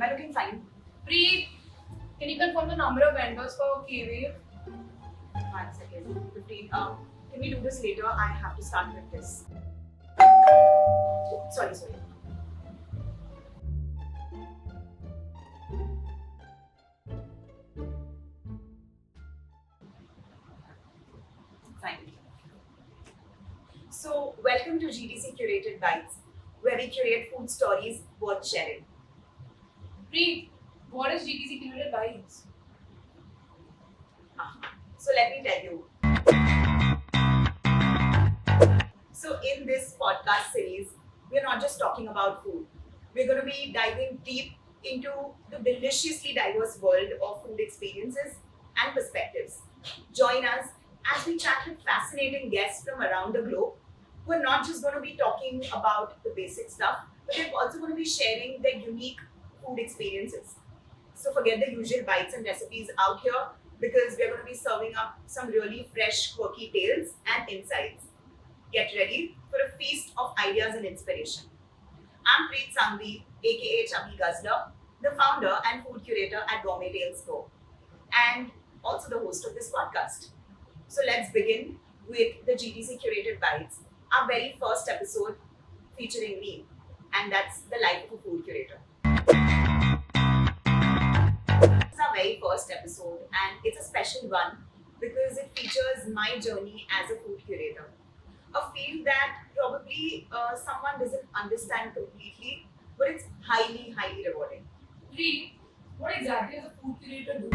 Am I looking fine? Preet, can you confirm the number of vendors for K-Wave? 1 second. 15. Can we do this later? I have to start with this. Sorry. Fine. So, welcome to GTC Curated Bytes, where we curate food stories worth sharing. Preet, what is GTC Curated Bytes? So let me tell you. So in this podcast series, we're not just talking about food. We're going to be diving deep into the deliciously diverse world of food experiences and perspectives. Join us as we chat with fascinating guests from around the globe who are not just going to be talking about the basic stuff, but they're also going to be sharing their unique food experiences. So forget the usual bites and recipes out here, because we're going to be serving up some really fresh, quirky tales and insights. Get ready for a feast of ideas and inspiration. I'm Preet Sanghvi, aka Chubby Guzzler, the founder and food curator at Gourmet Tales Co, and also the host of this podcast. So let's begin with the GTC Curated Bytes, our very first episode featuring me, and that's the life of a food curator. Our very first episode, and it's a special one because it features my journey as a food curator, a field that probably someone doesn't understand completely, but it's highly rewarding. Preet, what exactly does a food curator do?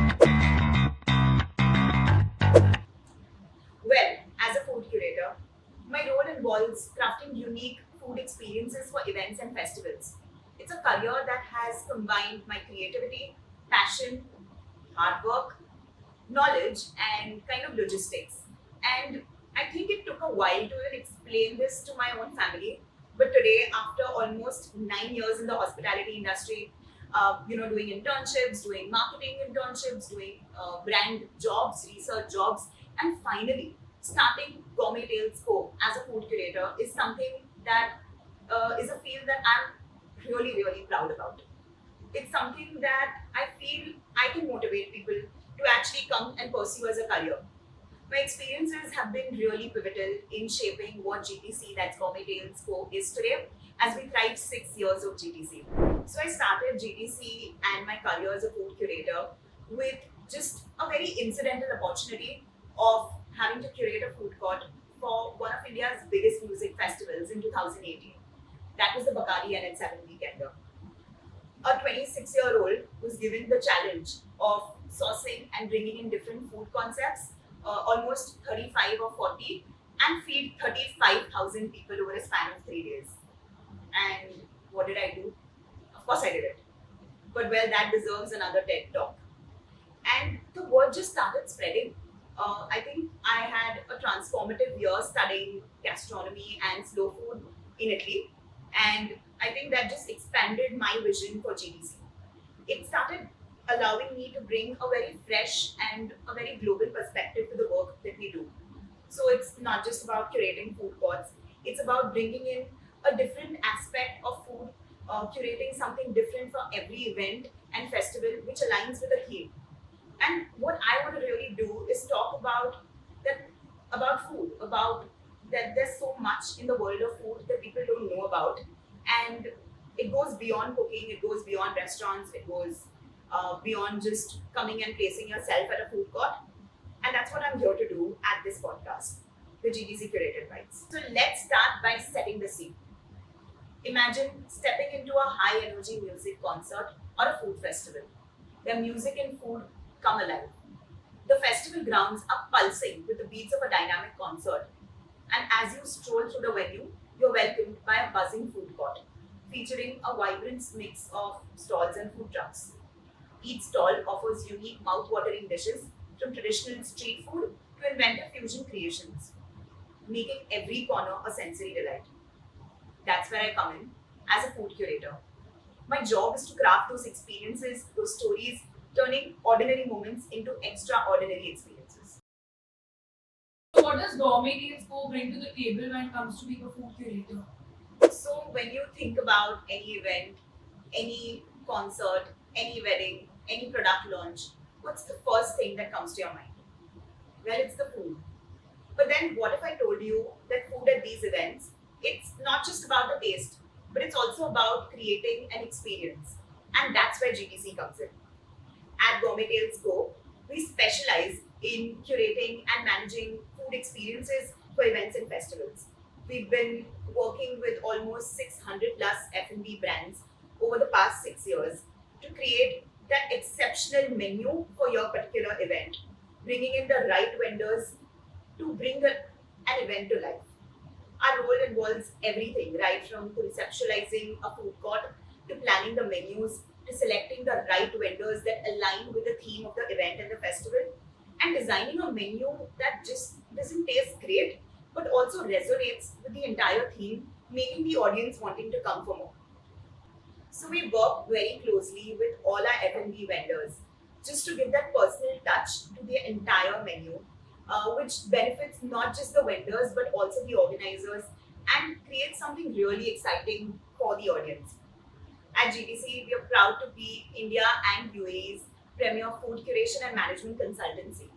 Well, as a food curator, my role involves crafting unique food experiences for events and festivals. It's a career that has combined my creativity, passion, hard work, knowledge, and kind of logistics. And I think it took a while to even explain this to my own family. But today, after almost 9 years in the hospitality industry, doing internships, doing marketing internships, doing brand jobs, research jobs, and finally starting Gourmet Tales Co as a food curator is something that is a field that I'm really proud about. It's something that I feel I can motivate people to actually come and pursue as a career. My experiences have been really pivotal in shaping what GTC, that's Gourmet Tales Co, is today, as we thrive 6 years of GTC. So I started GTC and my career as a food curator with just a very incidental opportunity of having to curate a food court for one of India's biggest music festivals in 2018. That was the Bakari NN7 Weekender. A 26-year-old was given the challenge of sourcing and bringing in different food concepts, almost 35 or 40, and feed 35,000 people over a span of 3 days. And what did I do? Of course I did it. But well, that deserves another TED talk. And the word just started spreading. I think I had a transformative year studying gastronomy and slow food in Italy. And I think that just expanded my vision for GTC. It started allowing me to bring a very fresh and a very global perspective to the work that we do. So it's not just about curating food courts, it's about bringing in a different aspect of food, curating something different for every event and festival which aligns with the theme. And what I want to really do is talk about food, about that there's so much in the world of food that people don't know about, and it goes beyond cooking, it goes beyond restaurants, it goes beyond just coming and placing yourself at a food court. And that's what I'm here to do at this podcast, the GTC Curated Bytes. So let's start by setting the scene. Imagine stepping into a high energy music concert or a food festival where music and food come alive. The festival grounds are pulsing with the beats of a dynamic concert, and as you stroll through the venue, you're welcomed by a buzzing food court featuring a vibrant mix of stalls and food trucks. Each stall offers unique mouth-watering dishes, from traditional street food to inventive fusion creations, making every corner a sensory delight. That's where I come in as a food curator. My job is to craft those experiences, those stories, turning ordinary moments into extraordinary experiences. So what does Gourmet Tales Co bring to the table when it comes to being a food curator? So when you think about any event, any concert, any wedding, any product launch, what's the first thing that comes to your mind? Well, it's the food. But then what if I told you that food at these events, it's not just about the taste, but it's also about creating an experience. And that's where GTC comes in. At Gourmet Tales Co, we specialize in curating and managing food experiences for events and festivals. We've been working with almost 600 plus F&B brands over the past 6 years to create that exceptional menu for your particular event, bringing in the right vendors to bring an event to life. Our role involves everything, right from conceptualizing a food court to planning the menus to selecting the right vendors that align with the theme of the event and the festival, and designing a menu that just doesn't taste great but also resonates with the entire theme, making the audience wanting to come for more. So we work very closely with all our F&B vendors just to give that personal touch to the entire menu, which benefits not just the vendors but also the organizers and creates something really exciting for the audience. At GTC, we are proud to be India and UAE's premier food curation and management consultancy.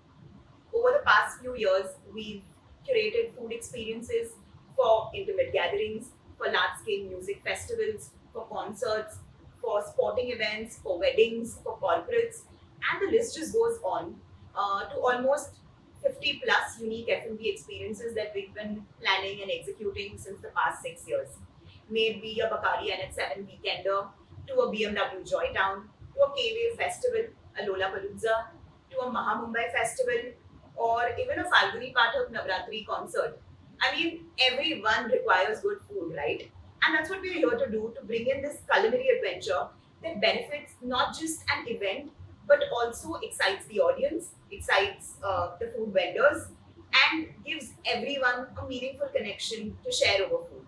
Over the past few years, we've curated food experiences for intimate gatherings, for large-scale music festivals, for concerts, for sporting events, for weddings, for corporates, and the list just goes on to almost 50 plus unique F&B experiences that we've been planning and executing since the past 6 years. May it be a Bakari and its 7 weekender, to a BMW Joy Town, to a K-Wave festival, a Lollapalooza, to a Maha Mumbai festival, or even a Falguni Pathak Navratri concert. I mean, everyone requires good food, right? And that's what we're here to do, to bring in this culinary adventure that benefits not just an event, but also excites the audience, excites the food vendors, and gives everyone a meaningful connection to share over food.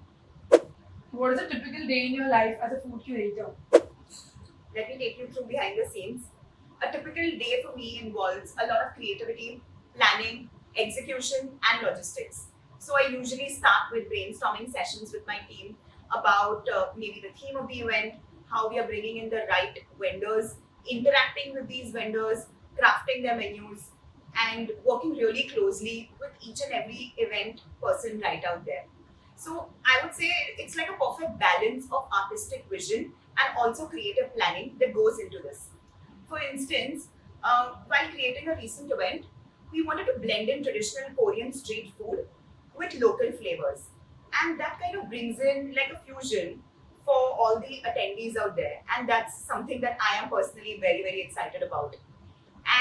What is a typical day in your life as a food curator? Let me take you through behind the scenes. A typical day for me involves a lot of creativity, planning, execution, and logistics. So I usually start with brainstorming sessions with my team about maybe the theme of the event, how we are bringing in the right vendors, interacting with these vendors, crafting their menus, and working really closely with each and every event person right out there. So I would say it's like a perfect balance of artistic vision and also creative planning that goes into this. For instance, while creating a recent event, we wanted to blend in traditional Korean street food with local flavors. And that kind of brings in like a fusion for all the attendees out there. And that's something that I am personally very, very excited about.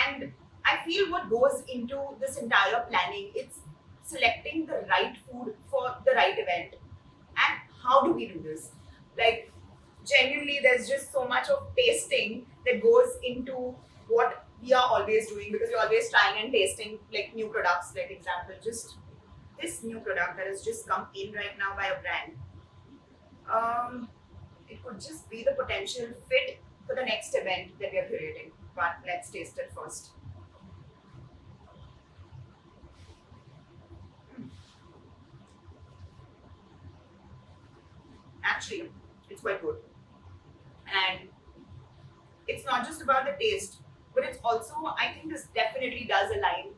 And I feel what goes into this entire planning, it's selecting the right food for the right event. And how do we do this? Like, genuinely, there's just so much of tasting that goes into what we are always doing, because we're always trying and tasting like new products. Like example, just this new product that has just come in right now by a brand. It could just be the potential fit for the next event that we are curating. But let's taste it first. Actually, it's quite good. And it's not just about the taste, but it's also, I think this definitely does align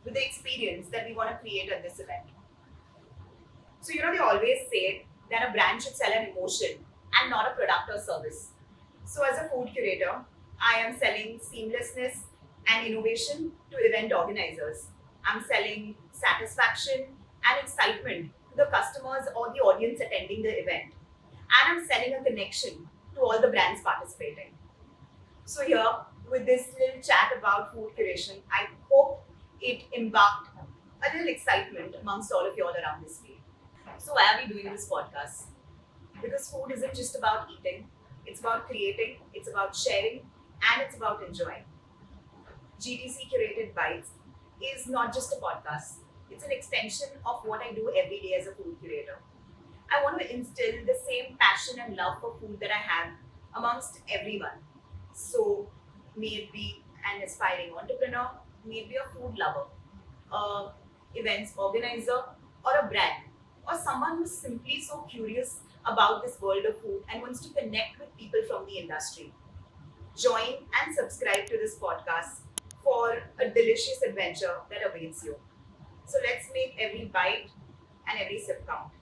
with the experience that we want to create at this event. So, they always say that a brand should sell an emotion and not a product or service. So, as a food curator, I am selling seamlessness and innovation to event organizers. I'm selling satisfaction and excitement to the customers or the audience attending the event. And I'm selling a connection to all the brands participating. So, here, with this little chat about food curation, I hope it embarked a little excitement amongst all of you all around this field. So, why are we doing this podcast? Because food isn't just about eating, it's about creating, it's about sharing, and it's about enjoying. GTC Curated Bytes is not just a podcast, it's an extension of what I do every day as a food curator. I want to instill the same passion and love for food that I have amongst everyone. So, may it be an aspiring entrepreneur, may it be a food lover, a events organizer, or a brand, or someone who's simply so curious about this world of food and wants to connect with people from the industry. Join and subscribe to this podcast for a delicious adventure that awaits you. So let's make every bite and every sip count.